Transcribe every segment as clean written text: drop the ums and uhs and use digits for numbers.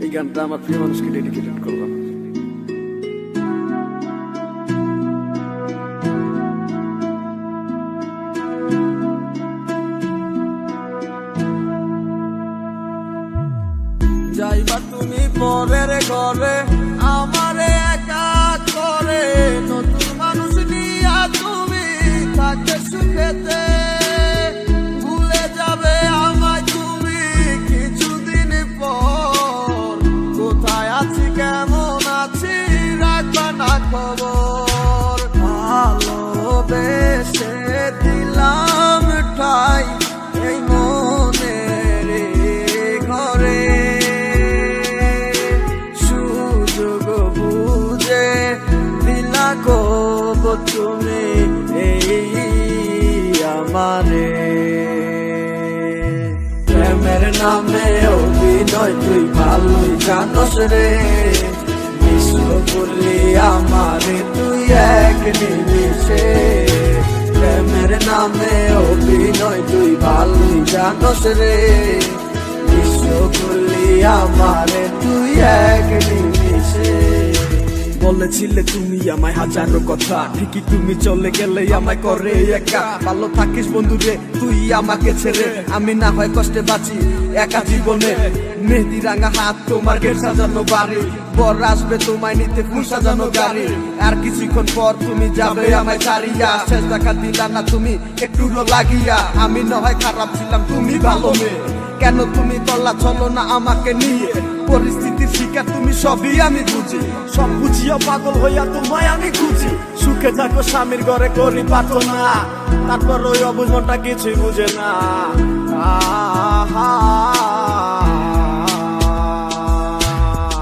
এই গানটা আমার প্রিয় মানুষকে ডেডিকেটেড করলাম। যাইবা তুমি পরের ঘরে আমারে একা করে, নতুন মানুষ নিয়া তুমি থাকে সুখেতে, ভুলে যাবে আমায় তুমি কিছুদিন পর, কোথায় আছি কেমন আছি রাখবা না খবর, ভালোবেসে দিলাম ঠাই এই মনের ঘরে, সুযোগ বুঝে দিলা কব তুমি এই আমারে, প্রেমের নামে অভিনয় তুই ভালোই জানস রে, বিশ্ব করলি আমারে তুই এক নিমিষে, প্রেমের নামে অভিনয় তুই ভালোই জানস রে, বিশ্ব করলি আমারে তুই এক নিমিষে। বলেছিলে তুমি আমায় হাজারো কথা, ঠিকই তুমি চলে গেলে আমায় করে একা, ভালো থাকিস বন্ধু রে তুই আমাকে ছেড়ে, আমি না হয় কষ্টে বাঁচি একা জীবনে, মেহেদি রাঙা হাত তোমার গেট সাজানো বাড়ি, বর আসবে তোমায় নিতে ফুল সাজানো গাড়ি, আর কিছুক্ষণ পর তুমি যাবে আমায় ছাড়িয়া, শেষ দেখা দিলা না তুমি একটু লাগিয়া, আমি না হয় খারাপ ছিলাম তুমি ভালো মেয়ে, কেন তুমি করলা চলো না আমাকে নিয়ে, পরিস্থিতির শিকার তুমি সবই আমি বুঝি, সব বুঝিয়া পাগল হইয়া তোমায় আমি খুঁজি, সুখে থাকো স্বামীর ঘরে করি পাতো না, তারপর ওই অবুঝ মনটা কিছুই বুঝে না,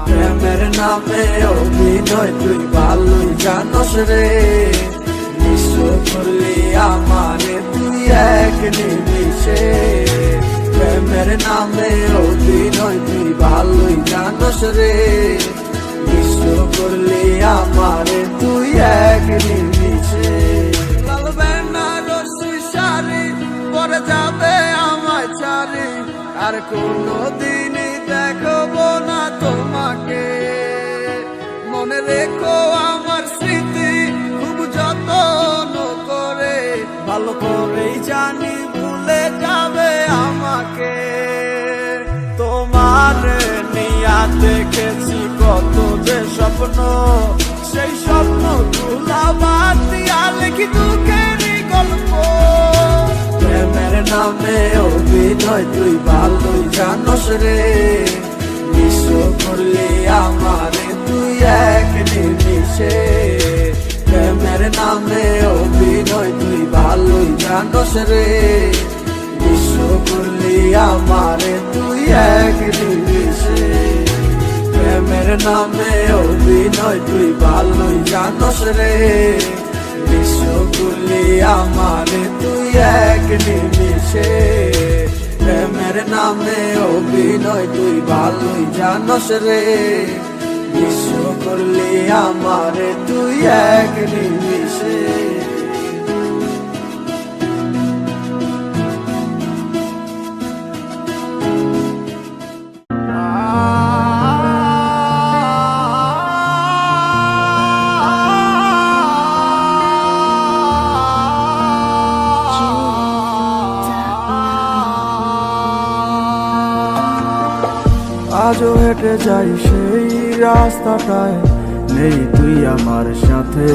প্রেমের নামে অভিনয় তুই ভালোই জানস রে, বিশ্ব করলি আমারে তুই এক নিমিষে, প্রেমের নামে অভিনয় তুই ভালোই জানস রে, বিশ্ব করলি আমারে তুই এক নিমিষে, লাল বেনারসি শাড়ি পরে যাবে আমায় ছাড়ি, আর কোনদিনই দেখবো না তোমাকে, মনে রেখো আমার স্মৃতি খুব যত্ন করে, ভালো করেই জানি ভুলে যাবে আমাকে, তোমার নিয়া দেখেছি কত যে স্বপ্ন, সেই স্বপ্ন গুলা বাদ দিয়া লিখি দুঃখেরই গল্প, প্রেমের নামে অভিনয় তুই ভালোই জানস রে, বিশ্ব করলি আমারে তুই এক নিমিষে, প্রেমের নামে অভিনয় তুই ভালোই জানস রে, বিশ্ব করলি আমারে তুই এক নিমিষে, প্রেমের নামে অভিনয় তুই ভালোই জানস রে, বিশ্ব করলি আমারে তুই এক নিমিষে, প্রেমের নামে অভিনয় তুই ভালোই জানস রে, বিশ্ব করলি আমারে তুই এক নিমিষে। আজও হেঁটে যাই সেই রাস্তাটায়, নেই তুই আমার সাথে,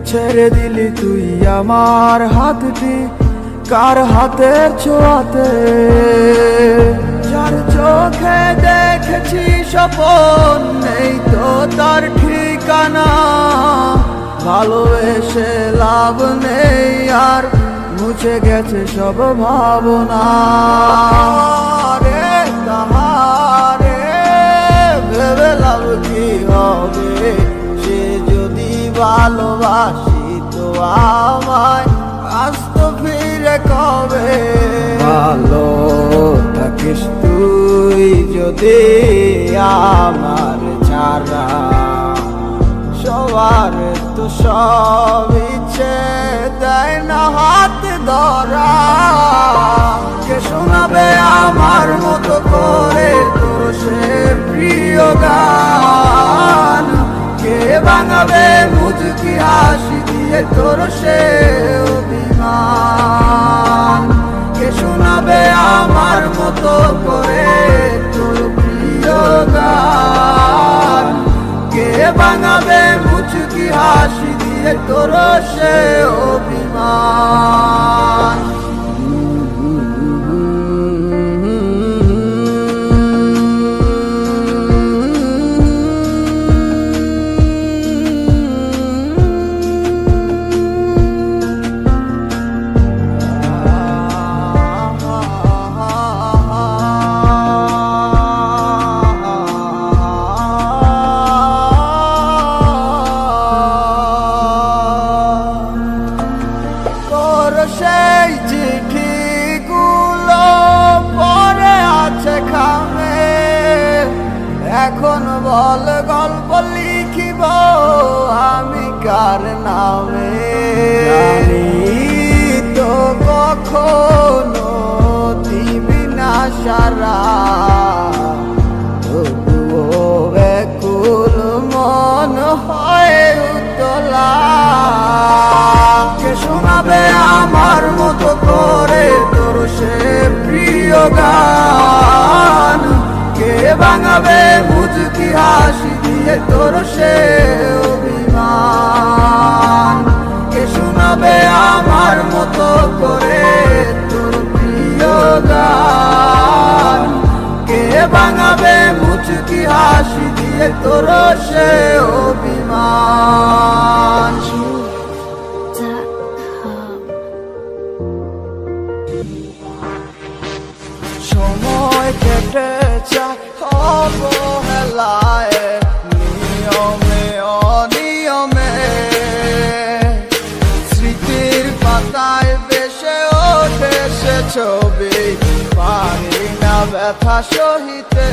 ছেড়ে দিলি তুই আমার হাতটি কার হাতের ছোঁয়াতে, যার চোখে দেখেছি স্বপন নেই তো তার ঠিকানা, ভালোবেসে লাভ নেই আর মুছে গেছে সব ভাবনা, তাহারে ভেবে লাভ কি হবে, সে যদি ভালোবাসি তো আমায় আসত ফিরে কবে, ভালো থাকিস তুই যদি আমার ছাড়া, সবার তো সব ইচ্ছে দেয় না হাত ধরা, কে শোনাবে আমার মতো করে তোর সে তোর সে অভিমান। কে শোনাবে আমার মতো করে তোর প্রিয় গান? কে বাঙাবে মুচকি হাসি দিয়ে তোর সে অভিমান? সেই চিঠিগুলো পরে আছে খামে, এখন বল গল্প লিখিব আমি কার নামে? জানি তো কখনো দিবি না সারা, তবুও ব্যাকুল মন হয় উতলা। কে শোনাবে আমার মতো করে তোর সে প্রিয় গান? কে বাঙাবে মুচকি হাসি দিয়ে তোর সে অভিমান? কে শোনাবে আমার মতো করে তোর প্রিয় গান? কে বাঙাবে মুচকি হাসি দিয়ে তোর সে অভিমান? সময় কেটে যায় অবহেলায়, নিয়মে অনিয়মে, স্মৃতির পাতায় ভেসে ওঠে সে ছবি, পারি না ব্যথা সহিতে।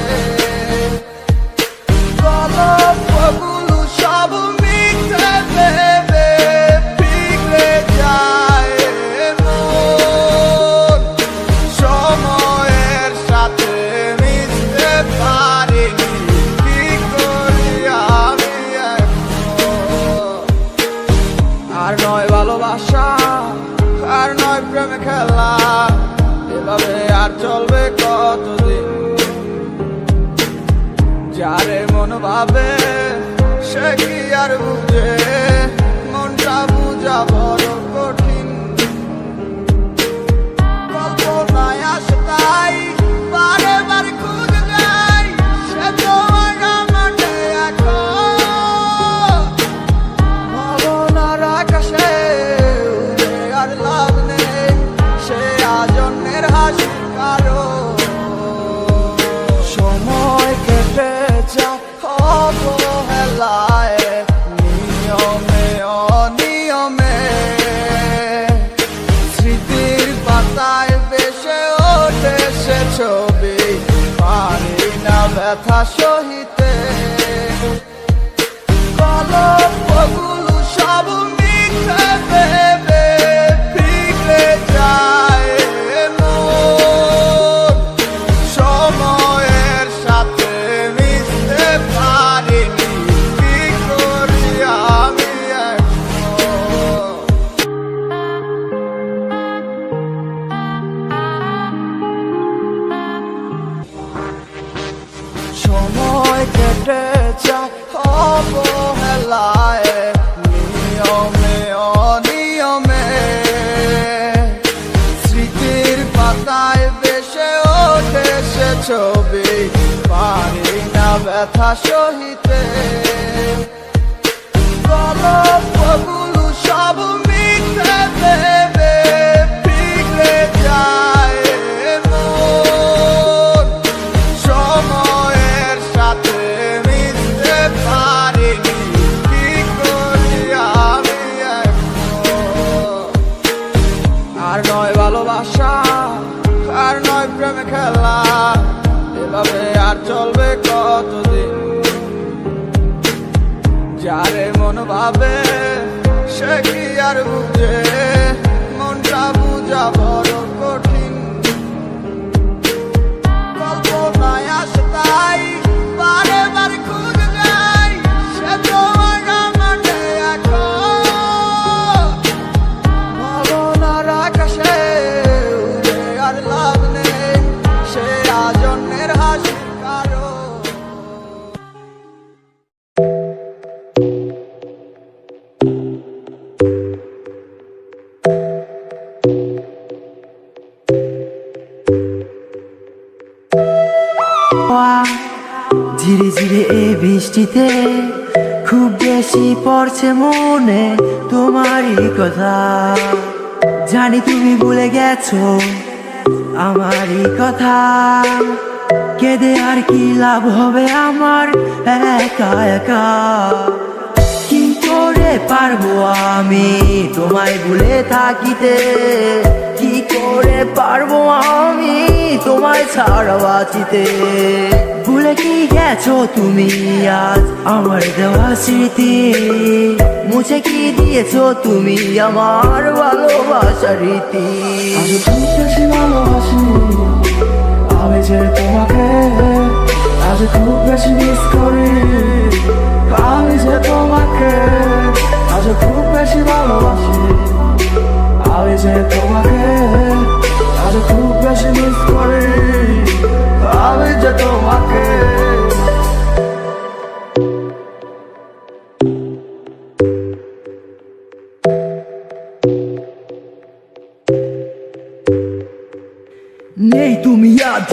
গল্পগুলো সব মিথ্যে ভেবে বিগড়ে যায় মন, সময়ের সাথে মিশতে পারিনি, কি করি আমি এখন? আর নয় ভালোবাসা, আর নয় প্রেমে খেলা, এভাবে আর চলবে কতদিন? যারে মন ভাবে সে কি আর বুঝে, মনটা বুঝা বড় কঠিন। কল্পনায় আসে তাই বারে বারে খুঁজে যাই, সে তো মাঠে এখন। ভাবনার আকাশে উড়ে আর লাভ নেই, সে আজন্যের হাসির কারণ। সময় কেটে যায় অবহেলায়, নিয়মে অনিয়মে, স্মৃতির পাতায় ভেসে ওঠে সে ছবি, পারি না ব্যথা সহিতে। গল্পগুলো সব মিথ্যে ভেবে বিগড়ে যায় মন, সময়ের সাথে মিশতে পারিনি, কি করি আমি এখন? সময় কেটে যায় অবহেলায়, নিয়মে অনিয়মে, স্মৃতির পাতায় ভেসে ওঠে সে ছবি, পারি না ব্যথা সহিতে। গল্পগুলো সব মিথ্যে ভেবে বিগড়ে যায় মন, সময়ের সাথে মিশতে পারিনি, কি করি আমি এখন? আর নয় ভালোবাসা, আর নয় প্রেমে খেলা, এভাবে আর চলবে কতদিন? যারে মন ভাবে সে কি আর বুঝে, মনটা বুঝা বড় কঠিন। কল্পনায় আসে তাই বারে বারে খুঁজে যাই, সে তো মাঠে এখন। অন্যের হাসির কারণ। ধীরে ধীরে এই বৃষ্টিতে খুব বেশি পড়ছে মনে তোমারই কথা। জানি তুমি ভুলে গেছো আমারই কথা। কেঁদে আর কি লাভ হবে আমার একা একা। কি করে পারবো আমি তোমায় ভুলে থাকিতে? কি করে পারবো আমি তোমায় ছাড়া বাঁচিতে? ভুলে কি গেছো তুমি আজ আমার দেওয়া স্মৃতি? মুছে কি দিয়েছো তুমি আমার ভালোবাসার রীতি? আজ খুব বেশি ভালোবাসি আমি যে তোমাকে, আজ খুব বেশি মিস করি আমি যে তোমাকে। আজ খুব বেশি ভালোবাসি আমি যে তোমাকে, আজ খুব বেশি মিস করি আমি যে তোমাকে। নেই তুমি আজ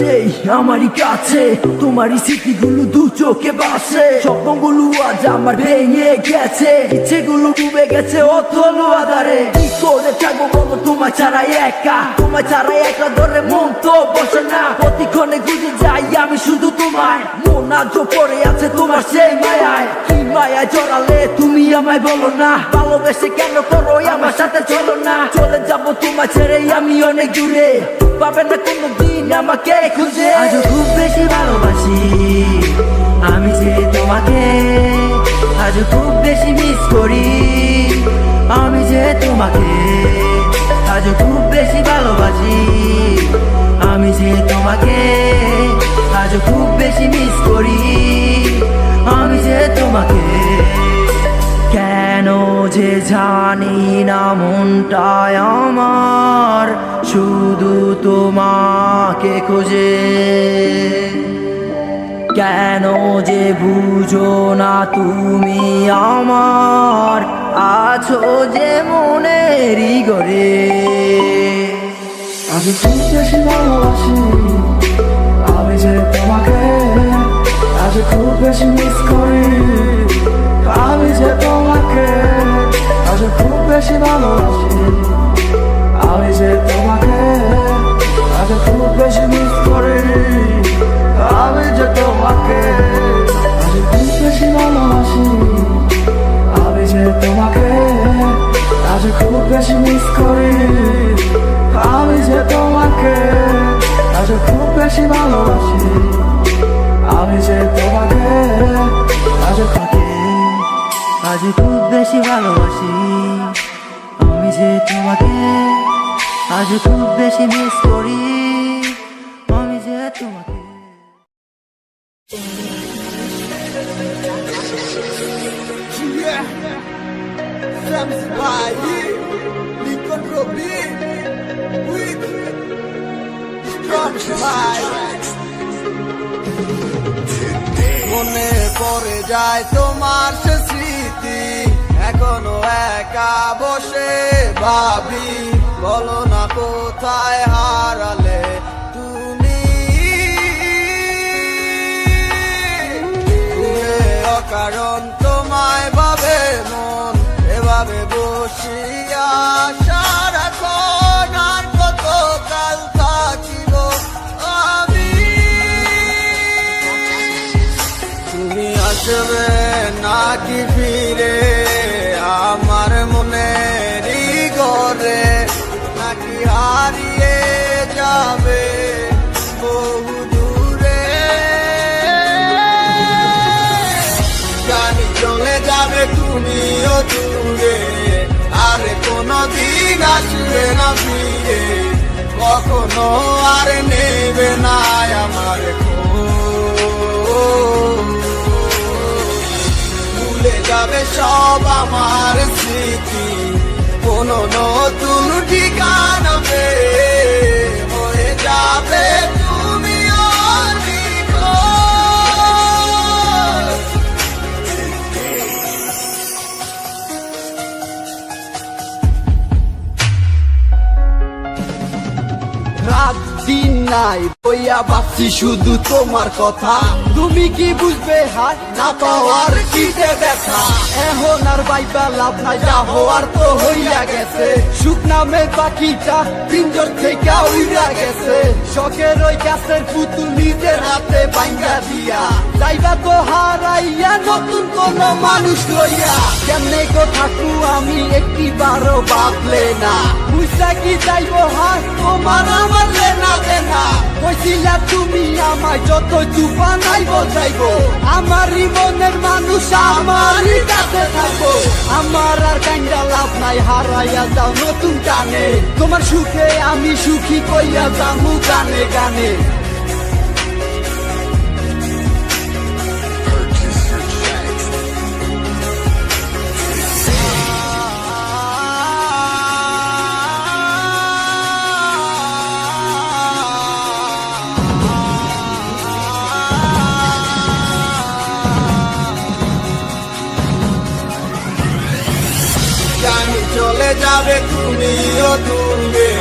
আমারই কাছে, তোমারই স্মৃতিগুলো দু চোখে বাসে। স্বপ্নগুলো আজ আমার ভেঙে গেছে, ইচ্ছেগুলো ডুবে গেছে অথল আধারে। কি করে থাকবো বলো তোমার ছাড়া একা? তোমার ছাড়া একা ধরে মন তো বসে না। প্রতিক্ষণে খুঁজে যাই আমি শুধু তোমায়, মন আজ পড়ে আছে তোমার সেই মায়ায়। কি মায়া জড়ালে তুমি আমায় বলো না? ভালোবেসে কেন করো আমার সাথে চলো না? চলে যাবো তোমার ছেড়ে আমি অনেক দূরে, পাবে না কোনদিন আমাকে খুঁজে। আজ খুব বেশি ভালোবাসি আমি যে তোমাকে, আজ খুব বেশি মিস করি আমি যে তোমাকে। আজ খুব বেশি ভালোবাসি আমি যে তোমাকে, আজ খুব বেশি মিস করি আমি যে তোমাকে। কেন যে জানি না মনটায় আমার শুধু তোমাকে খোঁজে। কেন যে বুঝো না তুমি আমার আছো যে মনেরই ঘরে। আজ খুব বেশি ভালোবাসি আমি যে তোমাকে, আজ খুব বেশি মিস করি আমি যে তোমাকে। আজ খুব বেশি ভালোবাসি আমি যে তোমাকে, আজ খুব বেশি মিস করি আমি যে তোমাকে। আজ খুব বেশি ভালোবাসি আমি যে তোমাকে, আজ খুব বেশি মিস করি আমি যে তোমাকে। আজ খুব বেশি ভালোবাসি আমি যে তোমাকে, আজ আজ খুব বেশি ভালোবাসি আমি যে তোমাকে। আজ খুব বেশি মিস করি আমি যে তোমাকে। মনে পড়ে যায় তোমার সে স্মৃতি, এখনো একা বসে ভাবি। বলো না কোথায় হারালে তুমি? অকারণ তোমায় ভাবে মন এভাবে বসিয়া সারাক্ষণ। আর কত কাল থাকিব আমি? তুমি আসবে নাকি ফিরে আমার মনেরই ঘরে? নাকি হারিয়ে যাবে বহু দূরে? জানি চলে যাবে তুমিও দূরে, আর কোনদিন আসবে না ফিরে। কখনো আর নেবে না আমার খোঁজ। ভুলে যাবে সব আমার স্মৃতি, কোনো নতুন ঠিকানা পেয়ে হয়ে যাবে তুমিও নাই বইয়া ভাবছি শুধু তোমার কথা। তুমি কি বুঝবে হাত না পাওয়ার কি যে ব্যথা। এখন আর বাইবা লাভ নাই, যা হওয়ার তো হইয়া গেছে। সুখ নামে পাখিটা পিঞ্জর থেকে উইরা গেছে। শখের ওই গাছের পুতুল নিজের হাতে ভাঙ্গা দিয়া যাইবা তো হারাইয়া নতুন কোন মানুষ লইয়া। কেমনে গো থাকু আমি একটিবারও ভাবলে না, বুঝা কি যাইবো হাত তোমার আমার লেনা দেনা। কইছিলা তুমি আমায় যত চুপা নাইব যাইব, আমারই মনের মানুষ আমারই কাছে থাকবো। আমার আর কাইন্ডা লাভ নাই, হারাইয়া যাও নতুন গানে। তোমার সুখে আমি সুখী কইয়া যামু গানে গানে। জানি চলে যাবে তুমিও দূরে,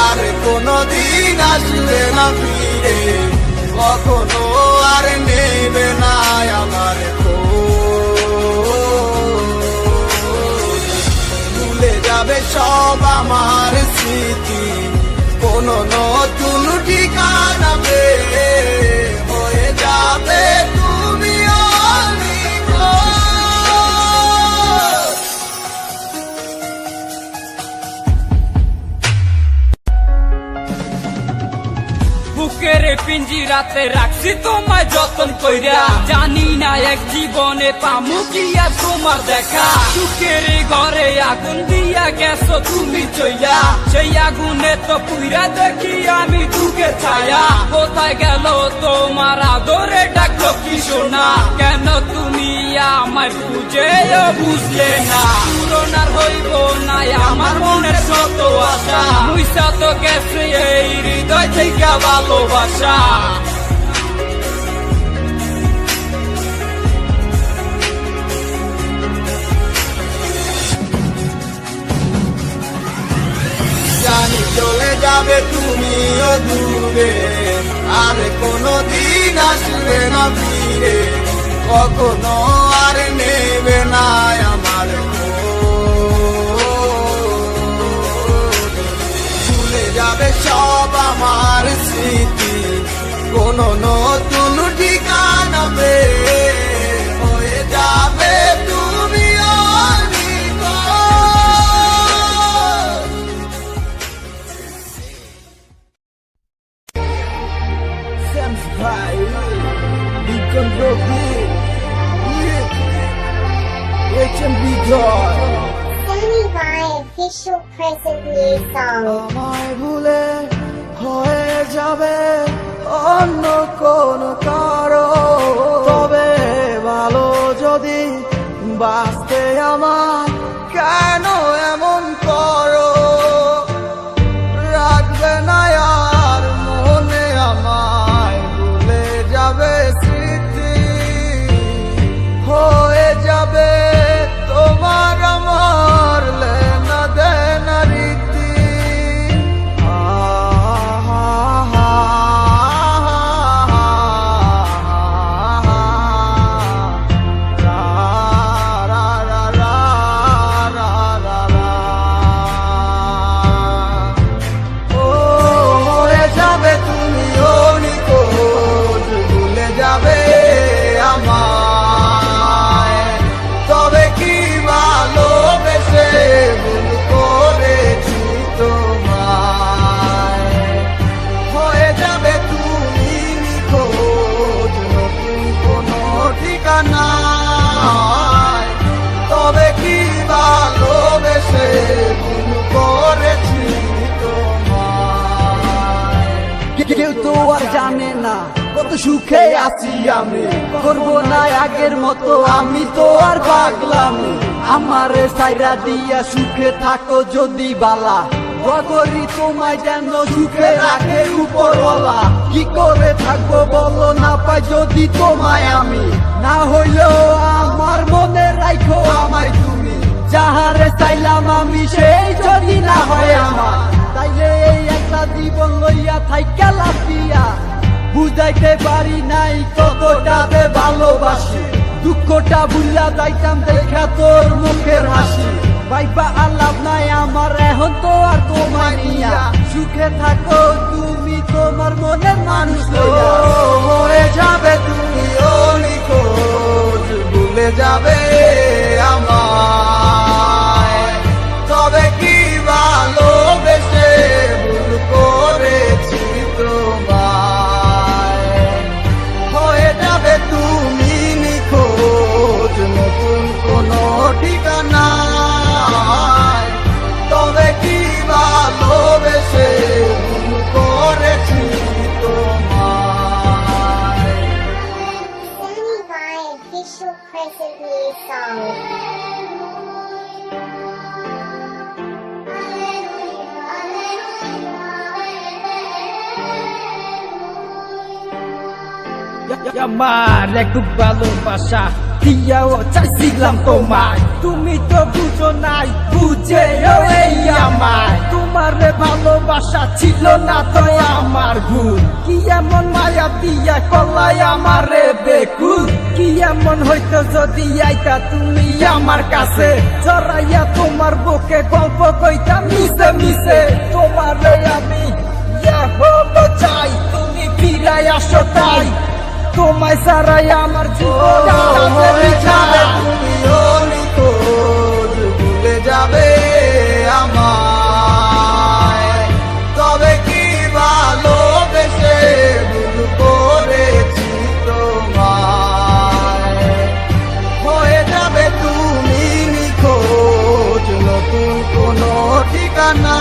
আর কোনদিন আসবে না ফিরে। কখনো আর নেবে না আমার খোঁজ। ভুলে যাবে সব আমার স্মৃতি, কোনো নতুন ঠিকানা পেয়ে হয়ে যাবে তুমিও নিখোঁজ। বুকের পিঞ্জিরাতে রাখছি তোমায় যতন কইরা, জানি না এক জীবনে পামু কি আর তোমার দেখা। সুখের ঘরে আগুন দিয়া গেছো তুমি চইলা, সেই আগুনে তো পুইরা দেখি আমি দুঃখে ছায়া। কোথায় গেল তোমার আদরে ডাকলো কি শোনা, কেন তুমি আমায় বুঝেও বুঝলে না। পুরোনার হইব না আমার মনের শত আশা, মুইসা তো গেছে এই হৃদয় থেকে ভালোবাসা। জানি চলে যাবে তুমিও দূরে, আর কোনদিন আসবে না ফিরে। কখনো আর নেবে না আমার খোঁজ। ভুলে যাবে সব আমার স্মৃতি, কোনো নতুন ঠিকানা পেয়ে হয়ে যাবে তুমিও নিখোঁজ। Sam's ভাই বিকন রবি HMB Joy Sammy Vai official present new song. আমায় ভুলে হয়ে যাবে অন্য কোন কারো, তবে ভালো যদি বাঁচতে আমার কেন এমন করো। রাখবে না আর মনে আমায়, ভুলে যাবে স্মৃতি, হয়ে যাবে তোমার আমার লেনা দেনা রীতি। ও হয়ে যাবে তুমিও নিখোঁজ, ভুলে যাবে আমায়, তবে কি ভালোবেসে ভুল করেছি তোমায়। হয়ে যাবে তুমি নিখোঁজ, নতুন কোনো ঠিকানা, তবে কি ভালোবেসে ভুল করেছি তোমায়। কেউ তো আর জানে না কত সুখে আছি আমি, করবো না আগের মতো আমি তো আর পাগলামি। আমারে সাইরা দিয়া সুখে থাকো যদি বালা, দোয়া করি তোমায় যেন সুখে রাখে উপরওয়ালা। কি করে থাকবো বলো না পাই যদি তোমায় আমি, না হইলেও আমার মনে রাখো আমায় তুমি। যাহারে চাইলাম আমি সেই যদি না হয় আমার, তাইলে এই একটা জীবন লইয়া থাইকা লাফিয়া বুঝাইতে পারি নাই কতটাতে ভালোবাসি দুঃখটা ভুলা যাইতাম দেখা তোর মুখের হাসি ভাইবা আর লাভ নাই আমার এখন তো আর তোমায় নিয়া সুখে থাকো তুমি তোমার মনের মানুষ লইয়া হয়ে যাবে তুমি নিখোঁজ ভুলে যাবে আমায় তবে কি ভালোবেসে ভুল করেছি তোমায় হয়ে যাবে তুমি নিখোঁজ নতুন কোনো ঠিকানা তবে কি ভালোবেসে ভুল করেছি তোমায় Sunny by official present new song. আমার একটু ভালোবাসা দিয়াও চাইছিলাম তোমায় তুমি তো বুঝো নাই বুঝে এই আমায় তোমার ভালোবাসা ছিল না তো আমার ভুল কি এমন মায়া দিয়া কলাই আমারে বেকুল কি এমন হইতো যদি আইতা তুমি আমার কাছে জড়াইয়া তোমার বুকে গল্প কইতাম মিশে মিশে তোমারে আমি হলো চাই তুমি ফিরাই আসো তাই তোমায় সারাই আমার জীবন হয়ে যাবে তুমি নিখোঁজ ভুলে যাবে আমায় তবে কি ভালোবেসে ভুল করেছি তোমায় হয়ে যাবে তুমি নিখোঁজ নতুন কোনো ঠিকানা